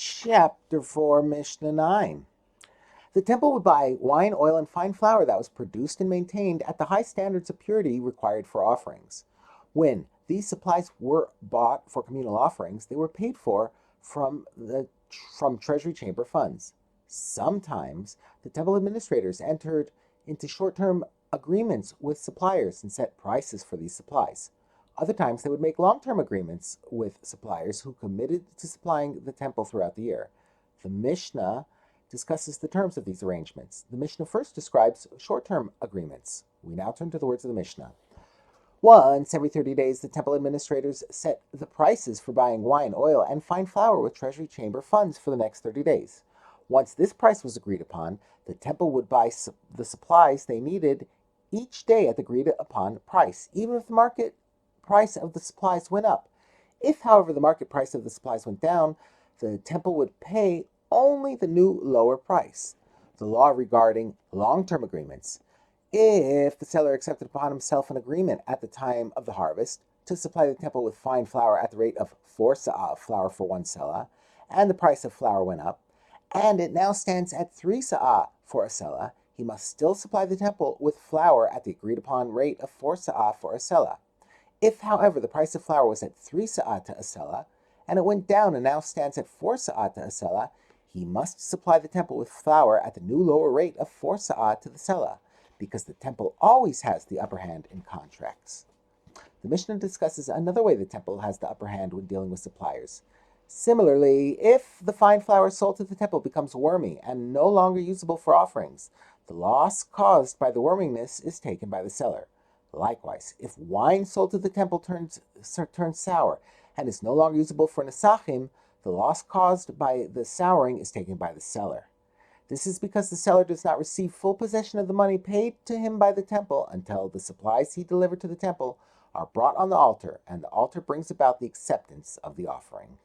Chapter 4, Mishnah 9. The temple would buy wine, oil, and fine flour that was produced and maintained at the high standards of purity required for offerings. When these supplies were bought for communal offerings, they were paid for from treasury chamber funds. Sometimes the temple administrators entered into short-term agreements with suppliers and set prices for these supplies. Other times, they would make long-term agreements with suppliers who committed to supplying the temple throughout the year. The Mishnah discusses the terms of these arrangements. The Mishnah first describes short-term agreements. We now turn to the words of the Mishnah. Once every 30 days, the temple administrators set the prices for buying wine, oil, and fine flour with treasury chamber funds for the next 30 days. Once this price was agreed upon, the temple would buy the supplies they needed each day at the agreed-upon price, even if the market price of the supplies went up. If, however, the market price of the supplies went down, the temple would pay only the new lower price. The law regarding long-term agreements. If the seller accepted upon himself an agreement at the time of the harvest to supply the temple with fine flour at the rate of 4 sa'ah of flour for 1 selah, and the price of flour went up, and it now stands at 3 sa'ah for a selah, he must still supply the temple with flour at the agreed-upon rate of 4 sa'ah for a selah. If, however, the price of flour was at 3 sa'ah to a selah, and it went down and now stands at 4 sa'ah to a selah, he must supply the temple with flour at the new lower rate of 4 sa'ah to the selah, because the temple always has the upper hand in contracts. The Mishnah discusses another way the temple has the upper hand when dealing with suppliers. Similarly, if the fine flour sold to the temple becomes wormy and no longer usable for offerings, the loss caused by the worminess is taken by the seller. Likewise, if wine sold to the temple turns sour and is no longer usable for nesachim, the loss caused by the souring is taken by the seller. This is because the seller does not receive full possession of the money paid to him by the temple until the supplies he delivered to the temple are brought on the altar, and the altar brings about the acceptance of the offering.